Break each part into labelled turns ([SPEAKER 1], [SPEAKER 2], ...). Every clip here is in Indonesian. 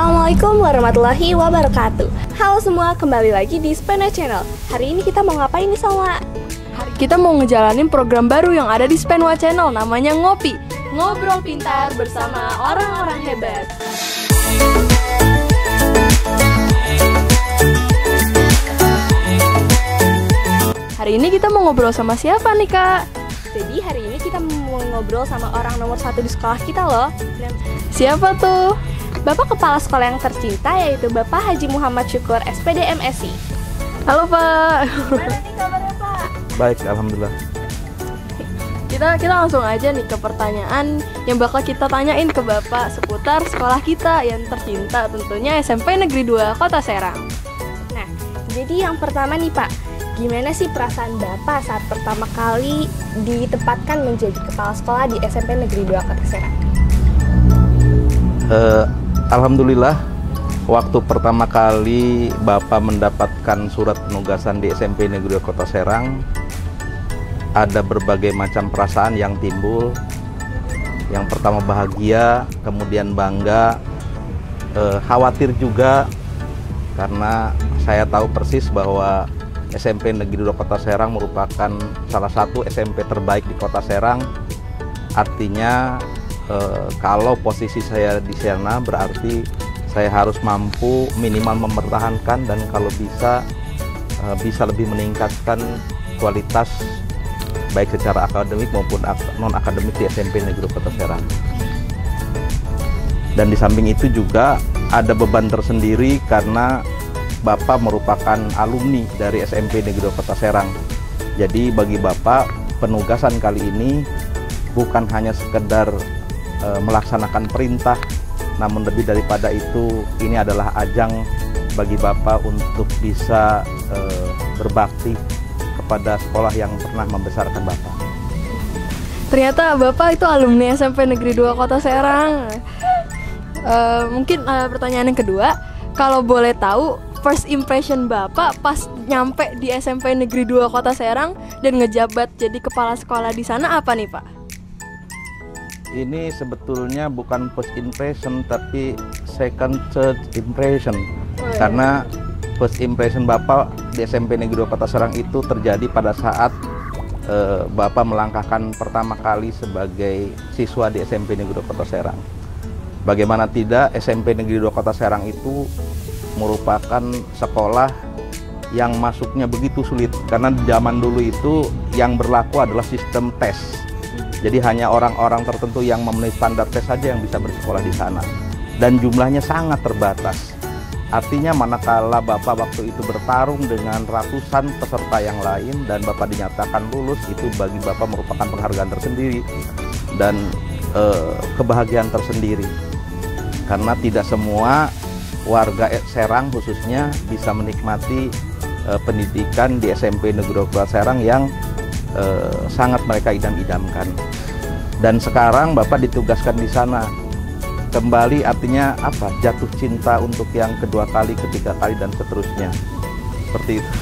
[SPEAKER 1] Assalamualaikum warahmatullahi wabarakatuh. Halo semua, kembali lagi di Spena Channel. Hari ini kita mau ngapain nih Salma?
[SPEAKER 2] Kita mau ngejalanin program baru yang ada di Spenwa Channel, namanya Ngopi, ngobrol pintar bersama orang-orang hebat. Hari ini kita mau ngobrol sama siapa nih Kak?
[SPEAKER 1] Jadi hari ini kita mau ngobrol sama orang nomor 1 di sekolah kita loh.
[SPEAKER 2] Siapa tuh?
[SPEAKER 1] Bapak Kepala Sekolah yang tercinta, yaitu Bapak Haji Muhammad Syukur, SPD MSI.
[SPEAKER 2] Halo Pak.
[SPEAKER 1] Gimana nih kabarnya Pak?
[SPEAKER 3] Baik, alhamdulillah.
[SPEAKER 2] Kita langsung aja nih ke pertanyaan yang bakal kita tanyain ke Bapak seputar sekolah kita yang tercinta, tentunya SMP Negeri 2 Kota Serang.
[SPEAKER 1] Nah, jadi yang pertama nih Pak, gimana sih perasaan Bapak saat pertama kali ditempatkan menjadi kepala sekolah di SMP Negeri 2 Kota Serang?
[SPEAKER 3] Alhamdulillah, waktu pertama kali Bapak mendapatkan surat penugasan di SMP Negeri 2 Kota Serang, ada berbagai macam perasaan yang timbul. Yang pertama bahagia, kemudian bangga, khawatir juga, karena saya tahu persis bahwa SMP Negeri 2 Kota Serang merupakan salah satu SMP terbaik di Kota Serang. Artinya kalau posisi saya di sana berarti saya harus mampu minimal mempertahankan dan kalau bisa lebih meningkatkan kualitas baik secara akademik maupun non akademik di SMP Negeri 2 Kota Serang. Dan di samping itu juga ada beban tersendiri karena Bapak merupakan alumni dari SMP Negeri 2 Kota Serang. Jadi bagi Bapak, penugasan kali ini bukan hanya sekedar melaksanakan perintah, namun lebih daripada itu, ini adalah ajang bagi Bapak untuk bisa berbakti kepada sekolah yang pernah membesarkan Bapak.
[SPEAKER 2] Ternyata Bapak itu alumni SMP Negeri 2 Kota Serang. Mungkin pertanyaan yang kedua, kalau boleh tahu first impression Bapak pas nyampe di SMP Negeri 2 Kota Serang dan ngejabat jadi kepala sekolah di sana apa nih Pak?
[SPEAKER 3] Ini sebetulnya bukan first impression tapi second third impression. Karena first impression Bapak di SMP Negeri 2 Kota Serang itu terjadi pada saat Bapak melangkahkan pertama kali sebagai siswa di SMP Negeri 2 Kota Serang. Bagaimana tidak, SMP Negeri 2 Kota Serang itu merupakan sekolah yang masuknya begitu sulit. Karena zaman dulu itu yang berlaku adalah sistem tes. Jadi hanya orang-orang tertentu yang memenuhi standar tes saja yang bisa bersekolah di sana. Dan jumlahnya sangat terbatas. Artinya manakala Bapak waktu itu bertarung dengan ratusan peserta yang lain dan Bapak dinyatakan lulus, itu bagi Bapak merupakan penghargaan tersendiri dan kebahagiaan tersendiri. Karena tidak semua warga Serang khususnya bisa menikmati pendidikan di SMP Negeri 2 Kota Serang yang sangat mereka idam-idamkan. Dan sekarang Bapak ditugaskan di sana kembali, artinya apa? Jatuh cinta untuk yang kedua kali, ketiga kali dan seterusnya. Seperti itu.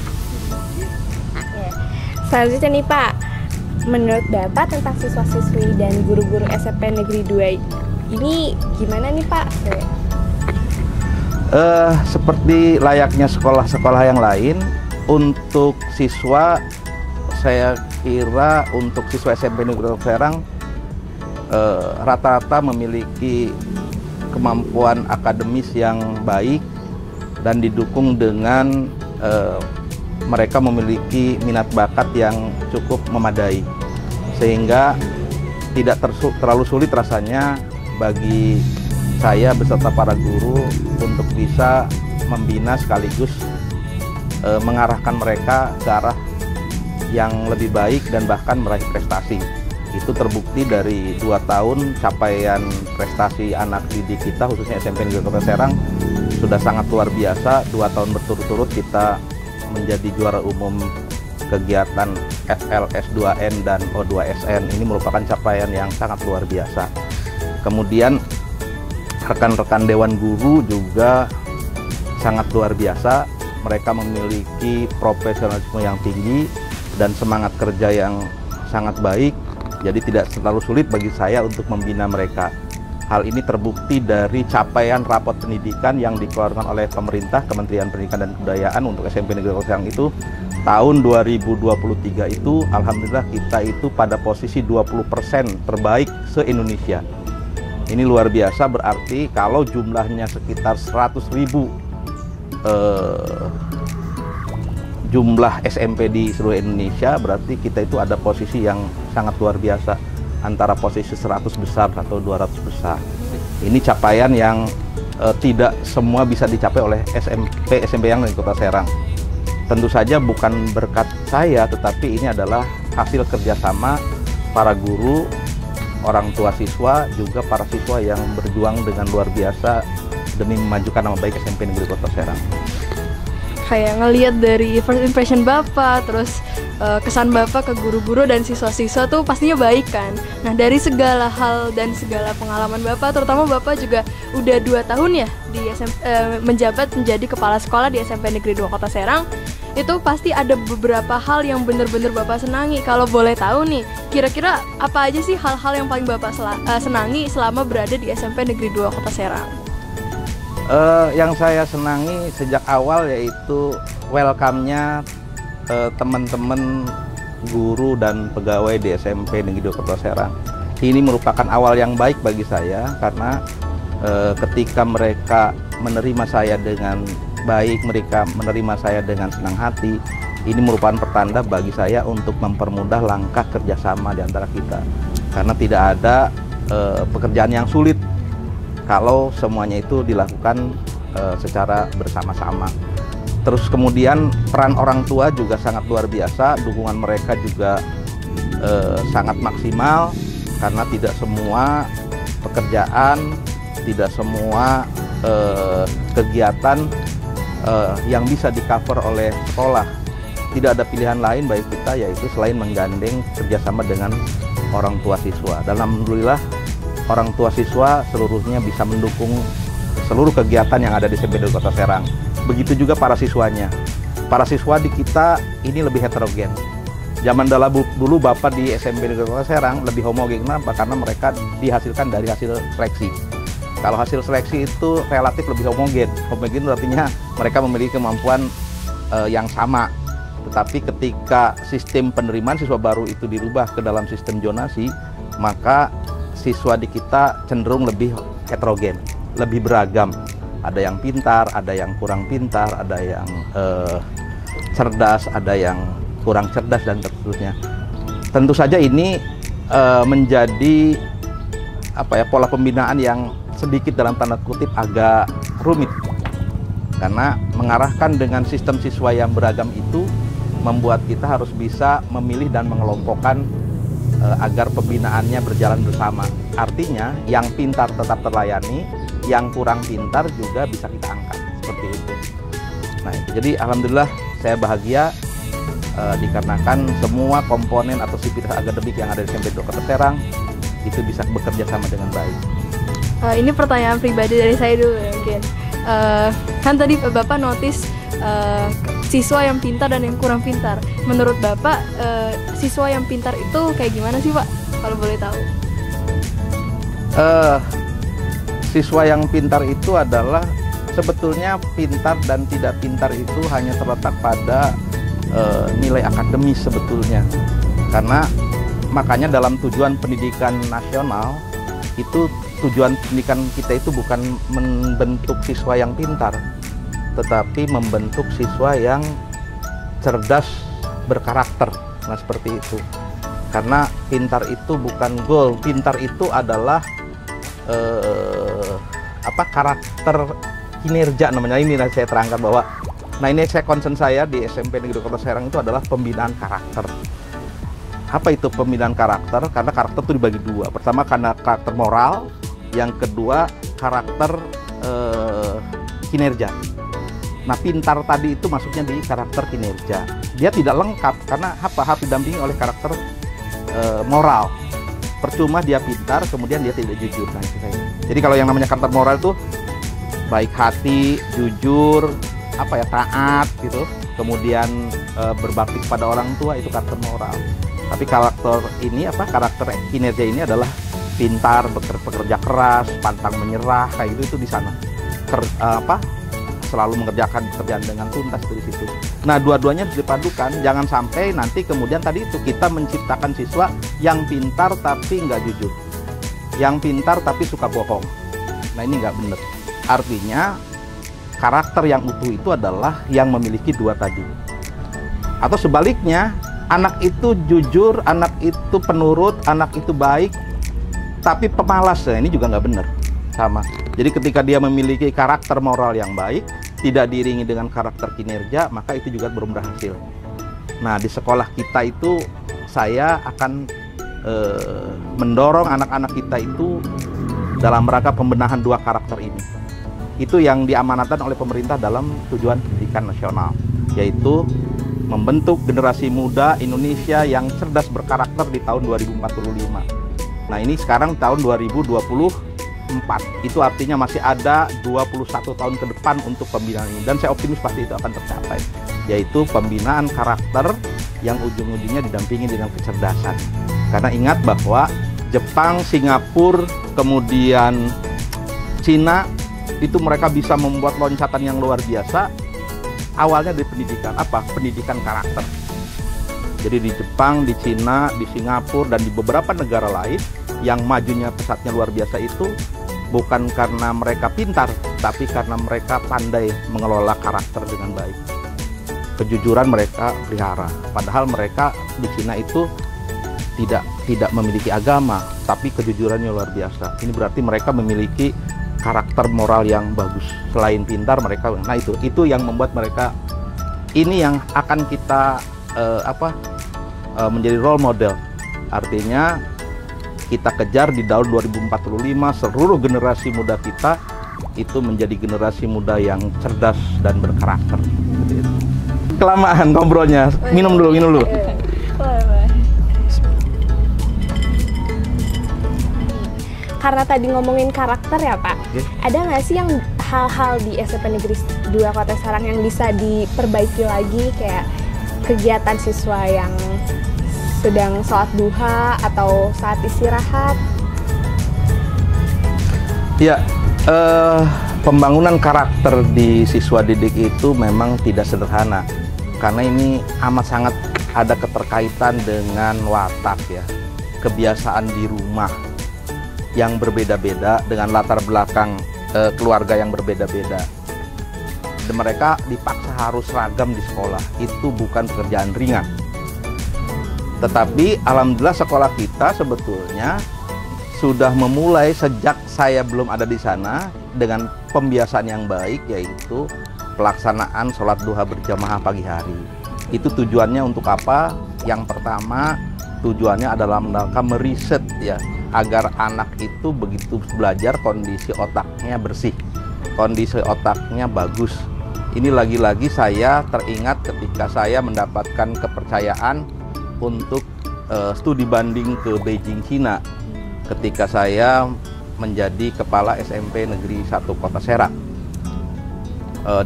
[SPEAKER 1] Selanjutnya nih Pak, menurut Bapak tentang siswa-siswi dan guru-guru SMP Negeri 2 ini gimana nih Pak?
[SPEAKER 3] Seperti layaknya sekolah-sekolah yang lain, untuk siswa saya kira untuk siswa SMP Negeri 2 Kota Serang rata-rata memiliki kemampuan akademis yang baik dan didukung dengan mereka memiliki minat bakat yang cukup memadai, sehingga tidak terlalu sulit rasanya bagi saya beserta para guru untuk bisa membina sekaligus mengarahkan mereka ke arah yang lebih baik dan bahkan meraih prestasi. Itu terbukti dari 2 tahun capaian prestasi anak didik kita khususnya SMP Negeri Kota Serang sudah sangat luar biasa. 2 tahun berturut-turut kita menjadi juara umum kegiatan FLS2N dan O2SN. Ini merupakan capaian yang sangat luar biasa. Kemudian rekan-rekan Dewan Guru juga sangat luar biasa. Mereka memiliki profesionalisme yang tinggi dan semangat kerja yang sangat baik. Jadi tidak terlalu sulit bagi saya untuk membina mereka. Hal ini terbukti dari capaian rapot pendidikan yang dikeluarkan oleh pemerintah, Kementerian Pendidikan dan Kebudayaan untuk SMP Negeri Kota Serang itu tahun 2023 itu alhamdulillah kita itu pada posisi 20% terbaik se-Indonesia. Ini luar biasa, berarti kalau jumlahnya sekitar 100.000 jumlah SMP di seluruh Indonesia, berarti kita itu ada posisi yang sangat luar biasa, antara posisi 100 besar atau 200 besar. Ini capaian yang tidak semua bisa dicapai oleh SMP yang di Kota Serang. Tentu saja bukan berkat saya, tetapi ini adalah hasil kerjasama para guru, orang tua siswa, juga para siswa yang berjuang dengan luar biasa demi memajukan nama baik SMP Negeri Kota Serang.
[SPEAKER 2] Kayak ngelihat dari first impression Bapak, terus kesan Bapak ke guru-guru dan siswa-siswa tuh pastinya baik kan. Nah, dari segala hal dan segala pengalaman Bapak, terutama Bapak juga udah 2 tahun ya di menjabat menjadi kepala sekolah di SMP Negeri 2 Kota Serang. Itu pasti ada beberapa hal yang bener-bener Bapak senangi. Kalau boleh tahu nih, kira-kira apa aja sih hal-hal yang paling Bapak senangi selama berada di SMP Negeri 2 Kota Serang?
[SPEAKER 3] Yang saya senangi sejak awal yaitu welcome-nya teman-teman guru dan pegawai di SMP Negeri 2 Kota Serang. Ini merupakan awal yang baik bagi saya, karena ketika mereka menerima saya dengan baik, mereka menerima saya dengan senang hati, ini merupakan pertanda bagi saya untuk mempermudah langkah kerjasama di antara kita, karena tidak ada pekerjaan yang sulit kalau semuanya itu dilakukan secara bersama-sama. Terus kemudian peran orang tua juga sangat luar biasa, dukungan mereka juga sangat maksimal, karena tidak semua pekerjaan, tidak semua kegiatan yang bisa di-cover oleh sekolah. Tidak ada pilihan lain bagi kita, yaitu selain menggandeng kerjasama dengan orang tua siswa. Dan alhamdulillah orang tua siswa seluruhnya bisa mendukung seluruh kegiatan yang ada di SMP Negeri Kota Serang. Begitu juga para siswanya. Para siswa di kita ini lebih heterogen. Zaman dulu Bapak di SMP Negeri Kota Serang lebih homogen. Kenapa? Karena mereka dihasilkan dari hasil seleksi. Kalau hasil seleksi itu relatif lebih homogen. Homogen artinya mereka memiliki kemampuan yang sama. Tetapi ketika sistem penerimaan siswa baru itu dirubah ke dalam sistem zonasi, maka siswa di kita cenderung lebih heterogen, lebih beragam. Ada yang pintar, ada yang kurang pintar, ada yang cerdas, ada yang kurang cerdas, dan seterusnya. Tentu saja ini menjadi pola pembinaan yang sedikit dalam tanda kutip agak rumit, karena mengarahkan dengan sistem siswa yang beragam itu membuat kita harus bisa memilih dan mengelompokkan agar pembinaannya berjalan bersama. Artinya yang pintar tetap terlayani, yang kurang pintar juga bisa kita angkat, seperti itu. Nah, jadi alhamdulillah saya bahagia dikarenakan semua komponen atau sivitas akademik yang ada di SMP 2 Kota Serang itu bisa bekerja sama dengan baik.
[SPEAKER 2] Ini pertanyaan pribadi dari saya dulu ya, mungkin. Kan tadi Bapak notice siswa yang pintar dan yang kurang pintar. Menurut Bapak, siswa yang pintar itu kayak gimana sih, Pak? Kalau boleh tahu.
[SPEAKER 3] Siswa yang pintar itu adalah sebetulnya pintar dan tidak pintar itu hanya terletak pada nilai akademis sebetulnya. Karena makanya dalam tujuan pendidikan nasional itu tujuan pendidikan kita itu bukan membentuk siswa yang pintar, tetapi membentuk siswa yang cerdas berkarakter. Nah, seperti itu. Karena pintar itu bukan goal, pintar itu adalah karakter kinerja namanya. Ini saya terangkan bahwa, nah ini saya concern saya di SMP Negeri Kota Serang itu adalah pembinaan karakter. Apa itu pembinaan karakter? Karena karakter itu dibagi dua. Pertama karena karakter moral, yang kedua karakter kinerja. Nah, pintar tadi itu masuknya di karakter kinerja. Dia tidak lengkap karena harus didampingi oleh karakter moral. Percuma dia pintar kemudian dia tidak jujur. Nah, itu saya. Jadi kalau yang namanya karakter moral itu baik hati, jujur, taat gitu. Kemudian berbakti kepada orang tua, itu karakter moral. Tapi karakter ini karakter kinerja ini adalah pintar, bekerja keras, pantang menyerah, kayak gitu itu di sana. Selalu mengerjakan pekerjaan dengan tuntas dari situ. Nah, dua-duanya harus dipadukan. Jangan sampai nanti kemudian tadi itu kita menciptakan siswa yang pintar tapi nggak jujur, yang pintar tapi suka bohong. Nah, ini nggak benar. Artinya karakter yang utuh itu adalah yang memiliki dua tadi. Atau sebaliknya, anak itu jujur, anak itu penurut, anak itu baik, tapi pemalas. Nah, ini juga nggak benar. Sama. Jadi ketika dia memiliki karakter moral yang baik, tidak diiringi dengan karakter kinerja, maka itu juga belum berhasil. Nah, di sekolah kita itu saya akan mendorong anak-anak kita itu dalam rangka pembenahan dua karakter ini. Itu yang diamanatkan oleh pemerintah dalam tujuan pendidikan nasional, yaitu membentuk generasi muda Indonesia yang cerdas berkarakter di tahun 2045. Nah, ini sekarang tahun 2024. Itu artinya masih ada 21 tahun ke depan untuk pembinaan ini, dan saya optimis pasti itu akan tercapai, yaitu pembinaan karakter yang ujung-ujungnya didampingi dengan kecerdasan. Karena ingat bahwa Jepang, Singapura, kemudian Cina itu mereka bisa membuat loncatan yang luar biasa awalnya dari pendidikan apa? Pendidikan karakter. Jadi di Jepang, di Cina, di Singapura, dan di beberapa negara lain yang majunya pesatnya luar biasa itu bukan karena mereka pintar, tapi karena mereka pandai mengelola karakter dengan baik. Kejujuran mereka pelihara. Padahal mereka di Cina itu tidak memiliki agama, tapi kejujurannya luar biasa. Ini berarti mereka memiliki karakter moral yang bagus. Selain pintar mereka, nah itu yang membuat mereka ini yang akan kita menjadi role model. Artinya kita kejar di tahun 2045 seluruh generasi muda kita itu menjadi generasi muda yang cerdas dan berkarakter. Kelamaan ngobrolnya, minum dulu.
[SPEAKER 1] Karena tadi ngomongin karakter ya Pak, ada nggak sih yang hal-hal di SMP Negeri 2 Kota Serang yang bisa diperbaiki lagi, kayak kegiatan siswa yang sedang sholat duha atau saat istirahat?
[SPEAKER 3] Ya, pembangunan karakter di siswa didik itu memang tidak sederhana, karena ini amat sangat ada keterkaitan dengan watak ya, kebiasaan di rumah yang berbeda-beda dengan latar belakang keluarga yang berbeda-beda. Dan mereka dipaksa harus seragam di sekolah. Itu bukan pekerjaan ringan. Tetapi alhamdulillah sekolah kita sebetulnya sudah memulai sejak saya belum ada di sana dengan pembiasaan yang baik, yaitu pelaksanaan sholat duha berjamaah pagi hari. Itu tujuannya untuk apa? Yang pertama, tujuannya adalah mereka meriset ya, agar anak itu begitu belajar kondisi otaknya bersih, kondisi otaknya bagus. Ini lagi-lagi saya teringat ketika saya mendapatkan kepercayaan untuk studi banding ke Beijing, Cina, ketika saya menjadi kepala SMP Negeri 1 Kota Serang.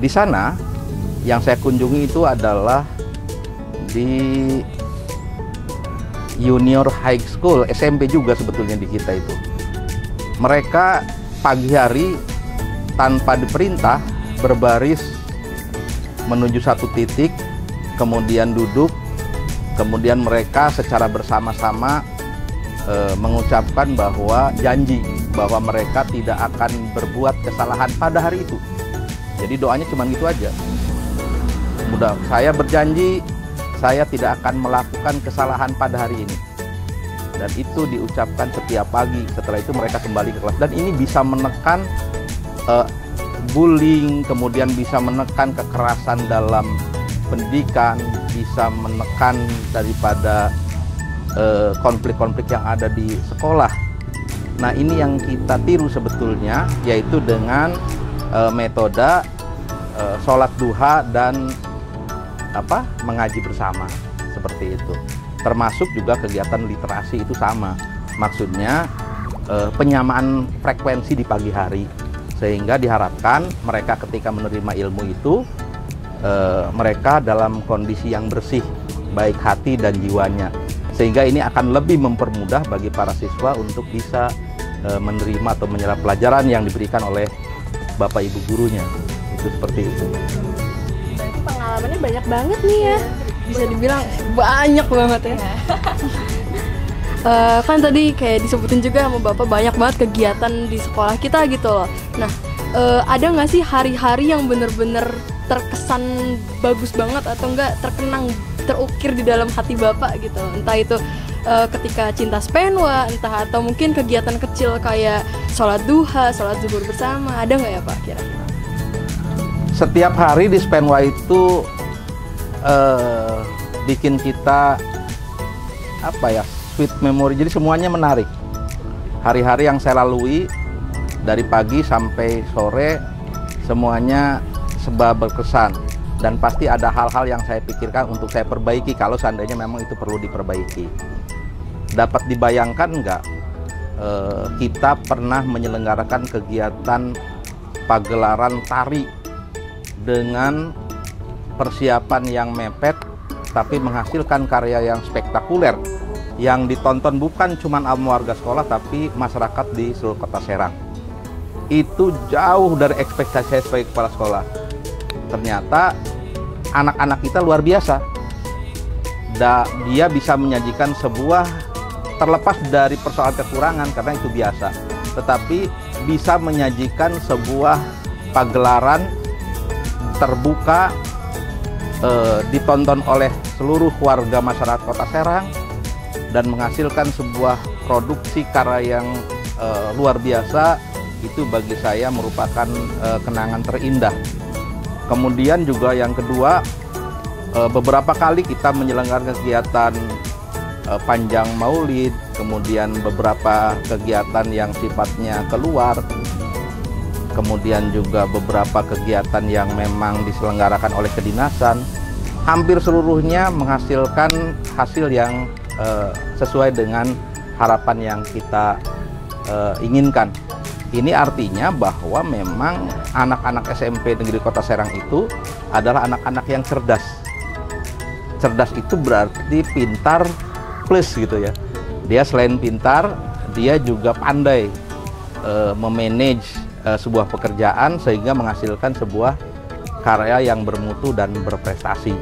[SPEAKER 3] Di sana yang saya kunjungi itu adalah di Junior High School, SMP juga sebetulnya di kita itu. Mereka pagi hari tanpa diperintah berbaris menuju satu titik, kemudian duduk, kemudian mereka secara bersama-sama mengucapkan bahwa janji bahwa mereka tidak akan berbuat kesalahan pada hari itu. Jadi doanya cuma gitu aja. Saya berjanji saya tidak akan melakukan kesalahan pada hari ini. Dan itu diucapkan setiap pagi. Setelah itu mereka kembali ke kelas. Dan ini bisa menekan bullying, kemudian bisa menekan kekerasan dalam pendidikan, bisa menekan daripada konflik-konflik yang ada di sekolah. Nah, ini yang kita tiru sebetulnya, yaitu dengan metode sholat duha dan mengaji bersama seperti itu. Termasuk juga kegiatan literasi itu sama. Maksudnya penyamaan frekuensi di pagi hari, sehingga diharapkan mereka ketika menerima ilmu itu mereka dalam kondisi yang bersih, baik hati dan jiwanya, sehingga ini akan lebih mempermudah bagi para siswa untuk bisa menerima atau menyerap pelajaran yang diberikan oleh bapak ibu gurunya. Itu seperti itu.
[SPEAKER 1] Berarti pengalamannya banyak banget nih ya.
[SPEAKER 2] Bisa dibilang banyak banget ya. Kan tadi kayak disebutin juga sama bapak banyak banget kegiatan di sekolah kita gitu loh. Nah, ada nggak sih hari-hari yang bener-bener terkesan bagus banget atau enggak terkenang, terukir di dalam hati bapak gitu? Entah itu ketika cinta Spenwa, entah atau mungkin kegiatan kecil kayak sholat duha, sholat zuhur bersama, ada nggak ya Pak kira-kira?
[SPEAKER 3] Setiap hari di Spenwa itu bikin kita apa ya, sweet memory, jadi semuanya menarik. Hari-hari yang saya lalui dari pagi sampai sore semuanya serba berkesan, dan pasti ada hal-hal yang saya pikirkan untuk saya perbaiki kalau seandainya memang itu perlu diperbaiki. Dapat dibayangkan nggak, kita pernah menyelenggarakan kegiatan pagelaran tari dengan persiapan yang mepet tapi menghasilkan karya yang spektakuler yang ditonton bukan cuma warga sekolah tapi masyarakat di seluruh kota Serang. Itu jauh dari ekspektasi saya sebagai kepala sekolah. Ternyata anak-anak kita luar biasa. Dia bisa menyajikan sebuah, terlepas dari persoalan kekurangan karena itu biasa, tetapi bisa menyajikan sebuah pagelaran terbuka, ditonton oleh seluruh warga masyarakat kota Serang dan menghasilkan sebuah produksi karya yang luar biasa. Itu bagi saya merupakan kenangan terindah. Kemudian juga yang kedua, beberapa kali kita menyelenggarakan kegiatan panjang maulid, kemudian beberapa kegiatan yang sifatnya keluar, kemudian juga beberapa kegiatan yang memang diselenggarakan oleh kedinasan. Hampir seluruhnya menghasilkan hasil yang sesuai dengan harapan yang kita inginkan. Ini artinya bahwa memang anak-anak SMP Negeri Kota Serang itu adalah anak-anak yang cerdas. Cerdas itu berarti pintar plus gitu ya. Dia selain pintar, dia juga pandai memanage sebuah pekerjaan sehingga menghasilkan sebuah karya yang bermutu dan berprestasi.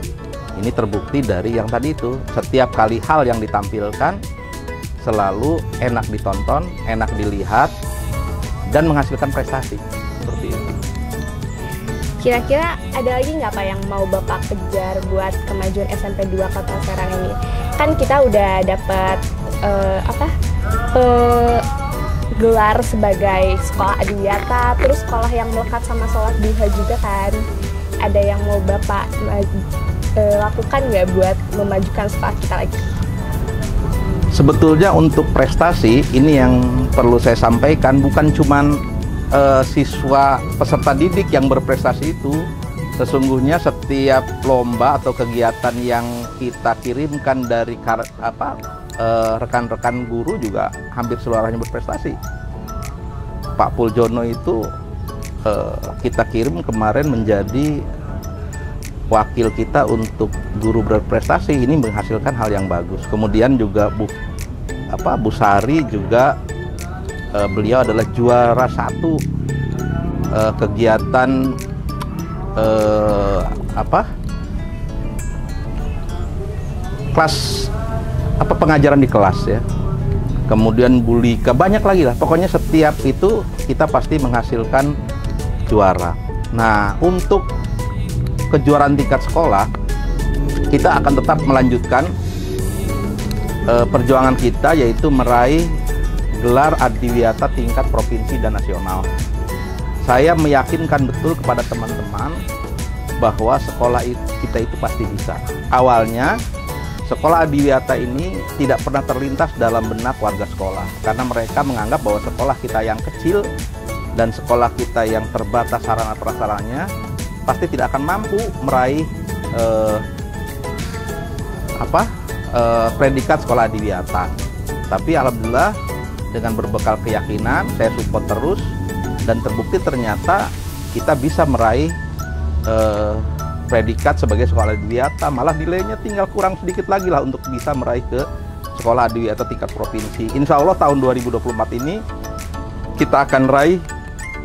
[SPEAKER 3] Ini terbukti dari yang tadi itu, setiap kali hal yang ditampilkan selalu enak ditonton, enak dilihat, dan menghasilkan prestasi. Seperti itu.
[SPEAKER 1] Kira-kira ada lagi nggak Pak yang mau Bapak kejar buat kemajuan SMP 2 Kota Serang ini? Kan kita udah dapat gelar sebagai sekolah adiwiyata, terus sekolah yang melekat sama sholat duha juga kan. Ada yang mau Bapak lakukan nggak buat memajukan sekolah kita lagi?
[SPEAKER 3] Sebetulnya untuk prestasi ini yang perlu saya sampaikan, bukan cuman siswa peserta didik yang berprestasi itu. Sesungguhnya setiap lomba atau kegiatan yang kita kirimkan dari rekan-rekan guru juga hampir seluruhnya berprestasi. Pak Puljono itu kita kirim kemarin menjadi wakil kita untuk guru berprestasi. Ini menghasilkan hal yang bagus. Kemudian juga Bu Sari juga beliau adalah juara 1 kegiatan kelas pengajaran di kelas ya. Kemudian Bu Lika, banyak lagi lah. Pokoknya setiap itu kita pasti menghasilkan juara. Nah, untuk kejuaraan tingkat sekolah, kita akan tetap melanjutkan perjuangan kita, yaitu meraih gelar adiwiyata tingkat provinsi dan nasional. Saya meyakinkan betul kepada teman-teman bahwa sekolah kita itu pasti bisa. Awalnya sekolah adiwiyata ini tidak pernah terlintas dalam benak warga sekolah, karena mereka menganggap bahwa sekolah kita yang kecil dan sekolah kita yang terbatas sarana prasarananya pasti tidak akan mampu meraih predikat sekolah adiwiyata. Tapi alhamdulillah dengan berbekal keyakinan saya support terus, dan terbukti ternyata kita bisa meraih predikat sebagai sekolah adiwiyata. Malah nilainya tinggal kurang sedikit lagi lah untuk bisa meraih ke sekolah adiwiyata tingkat provinsi. Insya Allah tahun 2024 ini kita akan raih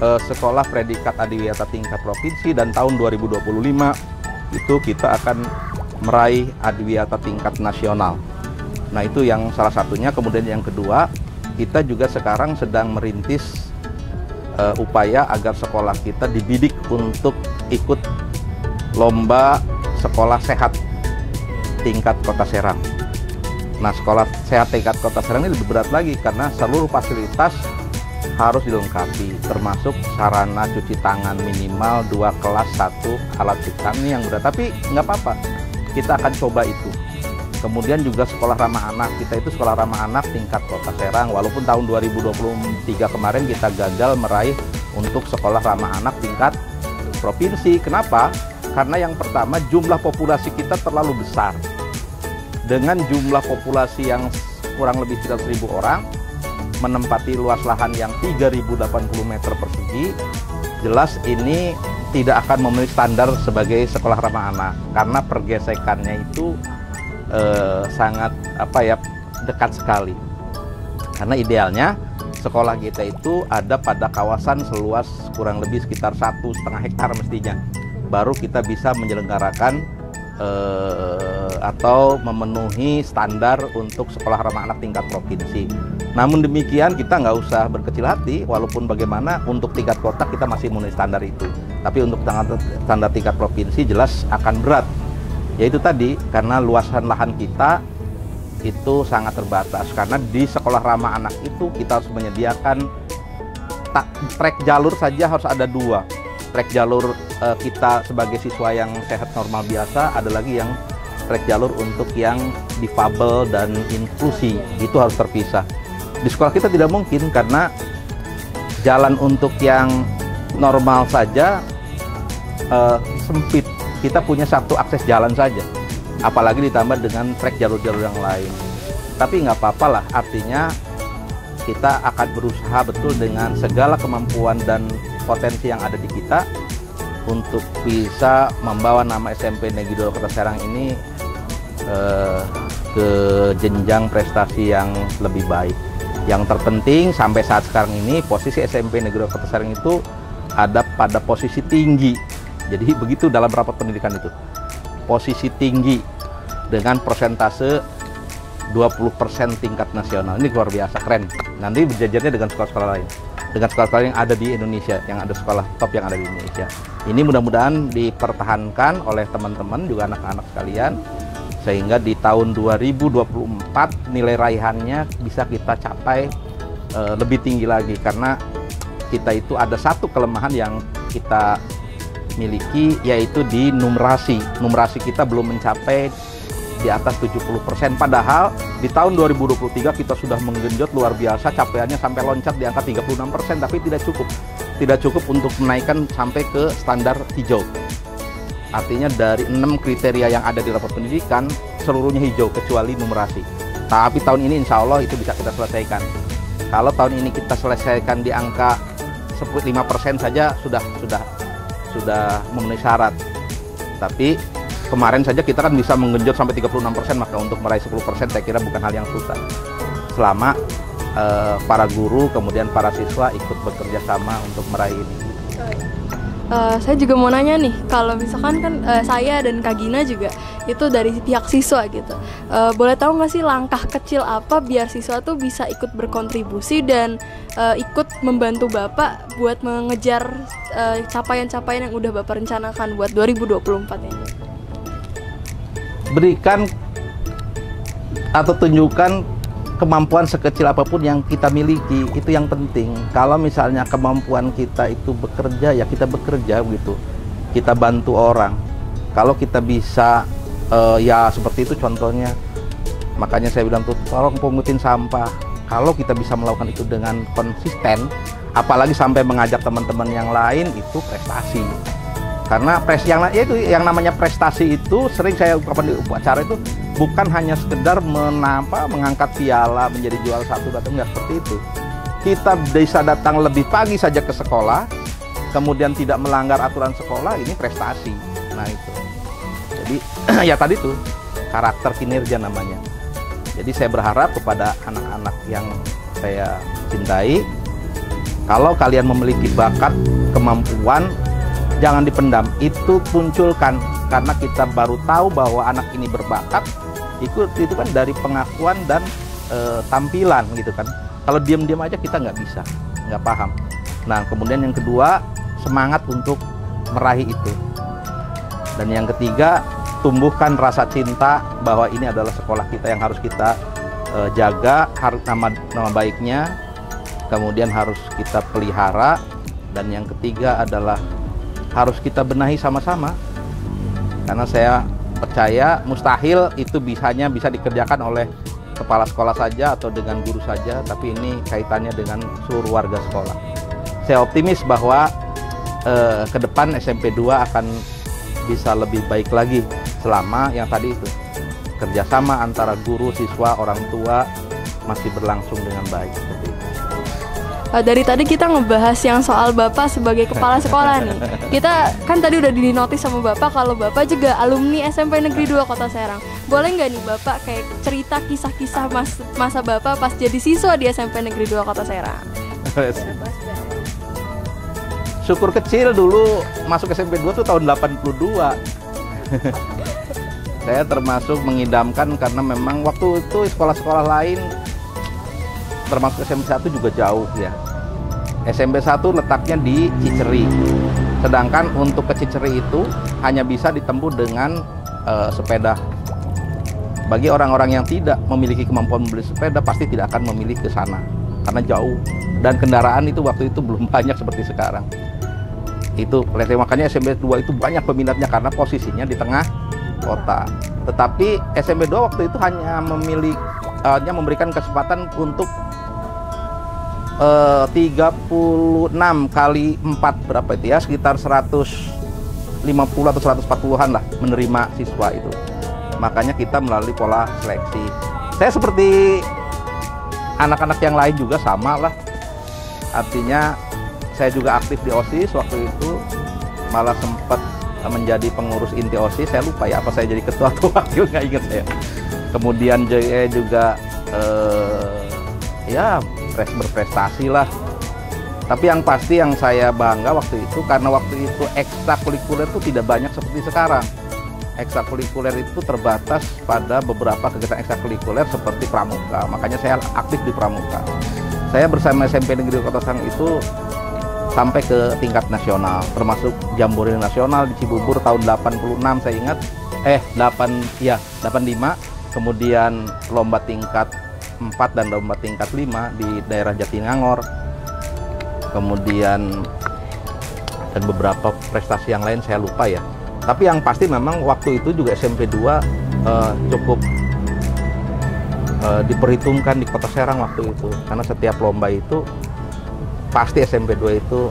[SPEAKER 3] sekolah predikat adiwiyata tingkat provinsi, dan tahun 2025 itu kita akan meraih adiwiyata tingkat nasional. Nah, itu yang salah satunya. Kemudian yang kedua, kita juga sekarang sedang merintis upaya agar sekolah kita dididik untuk ikut lomba sekolah sehat tingkat Kota Serang. Nah, sekolah sehat tingkat Kota Serang ini lebih berat lagi karena seluruh fasilitas harus dilengkapi, termasuk sarana cuci tangan minimal 2 kelas 1 alat cuci tangan yang berat. Tapi nggak apa-apa, kita akan coba itu. Kemudian juga sekolah ramah anak, kita itu sekolah ramah anak tingkat Kota Serang, walaupun tahun 2023 kemarin kita gagal meraih untuk sekolah ramah anak tingkat provinsi. Kenapa? Karena yang pertama, jumlah populasi kita terlalu besar. Dengan jumlah populasi yang kurang lebih sekitar 1.000 orang, menempati luas lahan yang 3.080 meter persegi, jelas ini tidak akan memenuhi standar sebagai sekolah ramah anak, karena pergesekannya itu sangat dekat sekali. Karena idealnya sekolah kita itu ada pada kawasan seluas kurang lebih sekitar 1,5 hektar mestinya, baru kita bisa menyelenggarakan atau memenuhi standar untuk sekolah ramah anak tingkat provinsi. Namun demikian, kita nggak usah berkecil hati, walaupun bagaimana untuk tingkat kota kita masih memenuhi standar itu. Tapi untuk standar tingkat provinsi jelas akan berat. Yaitu tadi, karena luasan lahan kita itu sangat terbatas. Karena di sekolah ramah anak itu kita harus menyediakan trek jalur saja harus ada 2. Trek jalur kita sebagai siswa yang sehat normal biasa, ada lagi yang trek jalur untuk yang difabel dan inklusi, itu harus terpisah. Di sekolah kita tidak mungkin, karena jalan untuk yang normal saja sempit. Kita punya 1 akses jalan saja, apalagi ditambah dengan trek jalur-jalur yang lain. Tapi nggak apa-apa lah, artinya kita akan berusaha betul dengan segala kemampuan dan potensi yang ada di kita untuk bisa membawa nama SMP Negeri 2 Kota Serang ini ke jenjang prestasi yang lebih baik. Yang terpenting sampai saat sekarang ini, posisi SMP Negeri 2 Kota Serang itu ada pada posisi tinggi. Jadi begitu dalam rapat pendidikan itu, posisi tinggi dengan persentase 20% tingkat nasional. Ini luar biasa, keren. Nanti berjajarnya dengan sekolah-sekolah lain, dengan sekolah-sekolah yang ada di Indonesia, yang ada sekolah top yang ada di Indonesia. Ini mudah-mudahan dipertahankan oleh teman-teman juga anak-anak sekalian, sehingga di tahun 2024 nilai raihannya bisa kita capai lebih tinggi lagi. Karena kita itu ada satu kelemahan yang kita miliki, yaitu di numerasi. Numerasi kita belum mencapai di atas 70%, padahal di tahun 2023 kita sudah menggenjot luar biasa, capaiannya sampai loncat di angka 36%, tapi tidak cukup untuk menaikkan sampai ke standar hijau. Artinya dari 6 kriteria yang ada di rapor pendidikan, seluruhnya hijau kecuali numerasi. Tapi tahun ini insya Allah itu bisa kita selesaikan. Kalau tahun ini kita selesaikan di angka 5% saja sudah memenuhi syarat. Tapi kemarin saja kita kan bisa menggenjot sampai 36%, maka untuk meraih 10% saya kira bukan hal yang susah. Selama para guru kemudian para siswa ikut bekerja sama untuk meraih ini.
[SPEAKER 2] Saya juga mau nanya nih, kalau misalkan kan saya dan Kak Gina juga itu dari pihak siswa gitu, boleh tahu nggak sih langkah kecil apa biar siswa tuh bisa ikut berkontribusi dan ikut membantu Bapak buat mengejar capaian-capaian yang udah Bapak rencanakan buat 2024 ini?
[SPEAKER 3] Berikan atau tunjukkan kemampuan sekecil apapun yang kita miliki, itu yang penting. Kalau misalnya kemampuan kita itu bekerja, ya kita bekerja gitu. Kita bantu orang. Kalau kita bisa, ya seperti itu contohnya. Makanya saya bilang tuh, tolong pungutin sampah. Kalau kita bisa melakukan itu dengan konsisten, apalagi sampai mengajak teman-teman yang lain, itu prestasi. Karena yang namanya prestasi itu sering saya ungkapkan di upacara itu bukan hanya sekedar mengangkat piala menjadi juara 1 atau enggak, seperti itu. Kita bisa datang lebih pagi saja ke sekolah, kemudian tidak melanggar aturan sekolah, ini prestasi. Nah itu. Jadi ya tadi tuh karakter kinerja namanya. Jadi saya berharap kepada anak-anak yang saya cintai, kalau kalian memiliki bakat, kemampuan, jangan dipendam, itu munculkan. Karena kita baru tahu bahwa anak ini berbakat, itu kan dari pengakuan dan tampilan gitu kan. Kalau diam-diam aja kita nggak bisa, nggak paham. Nah, kemudian yang kedua, semangat untuk meraih itu. Dan yang ketiga, tumbuhkan rasa cinta bahwa ini adalah sekolah kita yang harus kita jaga, harus nama baiknya, kemudian harus kita pelihara. Dan yang ketiga adalah harus kita benahi sama-sama. Karena saya percaya mustahil itu bisa dikerjakan oleh kepala sekolah saja atau dengan guru saja, tapi ini kaitannya dengan seluruh warga sekolah. Saya optimis bahwa ke depan SMP 2 akan bisa lebih baik lagi selama yang tadi itu kerjasama antara guru, siswa, orang tua masih berlangsung dengan baik seperti itu.
[SPEAKER 2] Dari tadi kita ngebahas yang soal Bapak sebagai kepala sekolah nih. Kita kan tadi udah dinotis sama Bapak kalau Bapak juga alumni SMP Negeri 2 Kota Serang. Boleh nggak nih Bapak kayak cerita kisah-kisah masa Bapak pas jadi siswa di SMP Negeri 2 Kota Serang?
[SPEAKER 3] Syukur kecil dulu masuk SMP 2 tuh tahun 82. Saya termasuk mengidamkan karena memang waktu itu sekolah-sekolah lain termasuk SMP 1 juga jauh ya. SMP 1 letaknya di Ciceri. Sedangkan untuk ke Ciceri itu hanya bisa ditempuh dengan sepeda. Bagi orang-orang yang tidak memiliki kemampuan membeli sepeda pasti tidak akan memilih ke sana karena jauh. Dan kendaraan itu waktu itu belum banyak seperti sekarang. Itu makanya SMP 2 itu banyak peminatnya karena posisinya di tengah kota. Tetapi SMP 2 waktu itu hanya memberikan kesempatan untuk 36 kali 4 berapa itu ya, sekitar 150 atau 140-an lah menerima siswa itu. Makanya kita melalui pola seleksi. Saya seperti anak-anak yang lain juga sama lah. Artinya saya juga aktif di OSIS waktu itu, malah sempat menjadi pengurus inti OSIS. Saya lupa ya apa saya jadi ketua atau wakil, nggak ingat saya. Kemudian juga ya berprestasi lah. Tapi yang pasti yang saya bangga waktu itu karena waktu itu ekstrakurikuler itu tidak banyak seperti sekarang. Ekstrakurikuler itu terbatas pada beberapa kegiatan ekstrakurikuler seperti pramuka. Makanya saya aktif di pramuka. Saya bersama SMP Negeri Kota Serang itu sampai ke tingkat nasional, termasuk Jambore Nasional di Cibubur tahun 86 saya ingat. 85. Kemudian lomba tingkat 4 dan lomba tingkat 5 di daerah Jatinangor. Kemudian dan beberapa prestasi yang lain saya lupa ya. Tapi yang pasti memang waktu itu juga SMP 2 cukup diperhitungkan di Kota Serang waktu itu. Karena setiap lomba itu pasti SMP 2 itu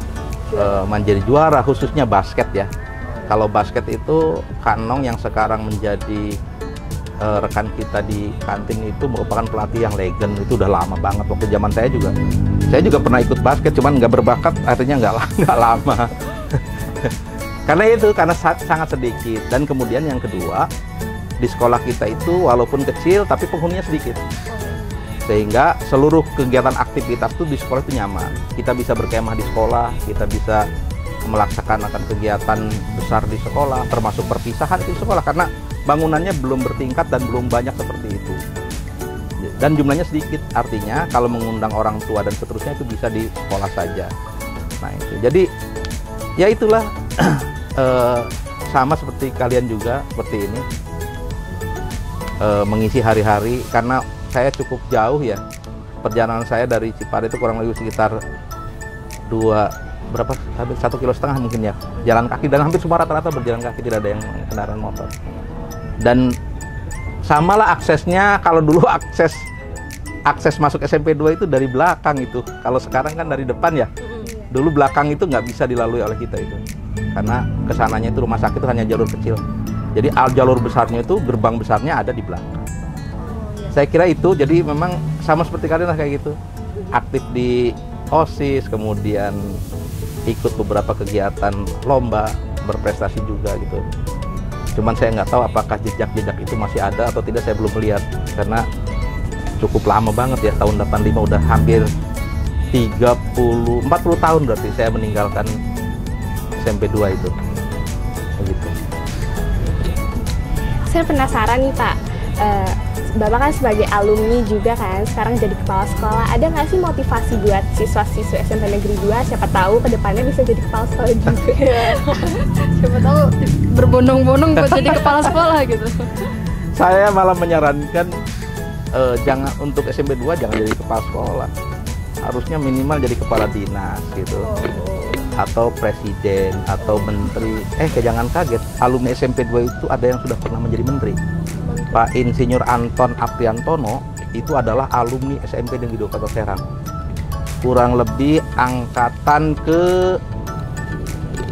[SPEAKER 3] menjadi juara, khususnya basket ya. Kalau basket itu Kanong yang sekarang menjadi rekan kita di kantin itu merupakan pelatih yang legend, itu udah lama banget. Waktu zaman saya juga pernah ikut basket, cuman nggak berbakat, artinya nggak lama. karena sangat sedikit. Dan kemudian yang kedua, di sekolah kita itu walaupun kecil tapi penghuninya sedikit, sehingga seluruh kegiatan aktivitas itu di sekolah itu nyaman. Kita bisa berkemah di sekolah, kita bisa melaksanakan kegiatan besar di sekolah, termasuk perpisahan di sekolah karena bangunannya belum bertingkat dan belum banyak seperti itu. Dan jumlahnya sedikit, artinya kalau mengundang orang tua dan seterusnya itu bisa di sekolah saja. Nah itu, jadi ya itulah sama seperti kalian juga seperti ini mengisi hari-hari karena saya cukup jauh ya. Perjalanan saya dari Cipari itu kurang lebih sekitar 1,5 kilo mungkin ya, jalan kaki, dan hampir semua rata-rata berjalan kaki, tidak ada yang kendaraan motor. Dan samalah aksesnya, kalau dulu akses masuk SMP 2 itu dari belakang itu, kalau sekarang kan dari depan ya. Dulu belakang itu nggak bisa dilalui oleh kita itu, karena kesananya itu rumah sakit itu hanya jalur kecil. Jadi jalur besarnya itu, gerbang besarnya ada di belakang. Saya kira itu, jadi memang sama seperti kalian lah kayak gitu, aktif di OSIS, kemudian ikut beberapa kegiatan lomba, berprestasi juga gitu. Cuman saya nggak tahu apakah jejak-jejak itu masih ada atau tidak, saya belum melihat karena cukup lama banget ya, tahun 85 udah hampir 40 tahun berarti saya meninggalkan SMP 2 itu. Begitu.
[SPEAKER 1] Saya penasaran nih Pak, Bapak kan sebagai alumni juga kan, sekarang jadi kepala sekolah, ada nggak sih motivasi buat siswa-siswa SMP Negeri 2, siapa tahu kedepannya bisa jadi kepala sekolah juga.
[SPEAKER 2] Siapa tahu berbondong-bondong buat jadi kepala sekolah gitu.
[SPEAKER 3] Saya malah menyarankan jangan, untuk SMP 2 jangan jadi kepala sekolah, harusnya minimal jadi kepala dinas gitu, atau presiden atau menteri. Jangan kaget, alumni SMP 2 itu ada yang sudah pernah menjadi menteri. Pak Insinyur Anton Apriantono itu adalah alumni SMP Negeri 2 Kota Serang, kurang lebih angkatan ke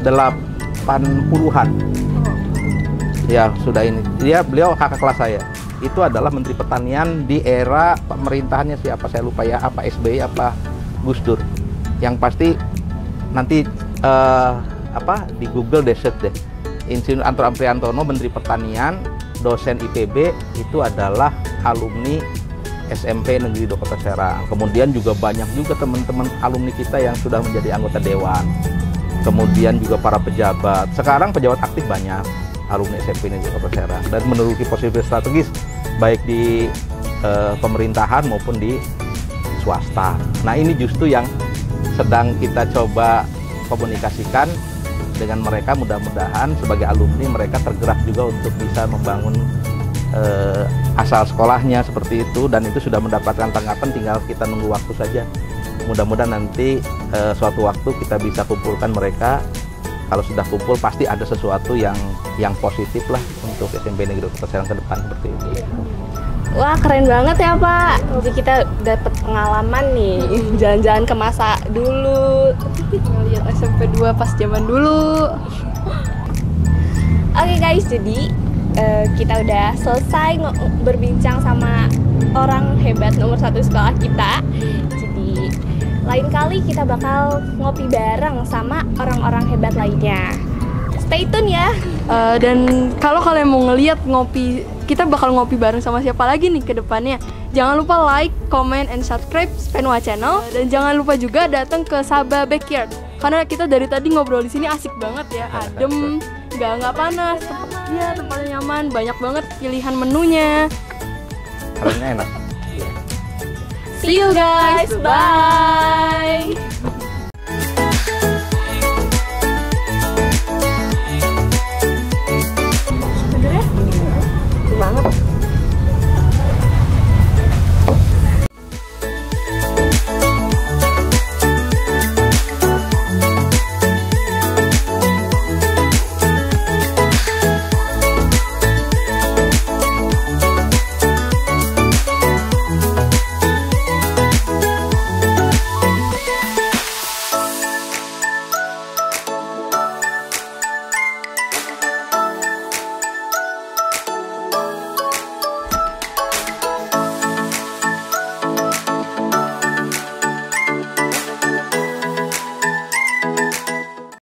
[SPEAKER 3] 80-an. Ya sudah ini, beliau kakak kelas saya. Itu adalah Menteri Pertanian di era pemerintahannya siapa saya lupa ya, apa SBY apa Gus Dur. Yang pasti nanti di Google deh, search deh. Insinyur Anton Apriantono, Menteri Pertanian, dosen IPB, itu adalah alumni SMP Negeri 2 Kota Serang. Kemudian juga banyak juga teman-teman alumni kita yang sudah menjadi anggota dewan. Kemudian juga para pejabat. Sekarang pejabat aktif banyak alumni SMP Negeri Kota Serang dan menduduki posisi strategis baik di pemerintahan maupun di swasta. Nah, ini justru yang sedang kita coba komunikasikan dengan mereka, mudah-mudahan sebagai alumni mereka tergerak juga untuk bisa membangun asal sekolahnya seperti itu, dan itu sudah mendapatkan tanggapan, tinggal kita nunggu waktu saja. Mudah-mudahan nanti suatu waktu kita bisa kumpulkan mereka. Kalau sudah kumpul pasti ada sesuatu yang positif lah untuk SMP Negeri Kota Serang ke depan seperti itu.
[SPEAKER 1] Wah, keren banget ya Pak. Jadi kita dapat pengalaman nih, jalan-jalan ke masa dulu,
[SPEAKER 2] Ngeliat SMP 2 pas zaman dulu.
[SPEAKER 1] Oke guys, jadi kita udah selesai berbincang sama orang hebat nomor 1 sekolah kita. Jadi lain kali kita bakal ngopi bareng sama orang-orang hebat lainnya. Stay tune ya.
[SPEAKER 2] Dan kalau kalian mau ngeliat ngopi, kita bakal ngopi bareng sama siapa lagi nih ke depannya. Jangan lupa like, comment, and subscribe Spenwa Channel. Dan jangan lupa juga datang ke Sabah Backyard, karena kita dari tadi ngobrol di sini asik banget ya, adem, nggak panas, tempatnya nyaman, banyak banget pilihan menunya.
[SPEAKER 3] Harusnya enak.
[SPEAKER 1] See you guys, bye.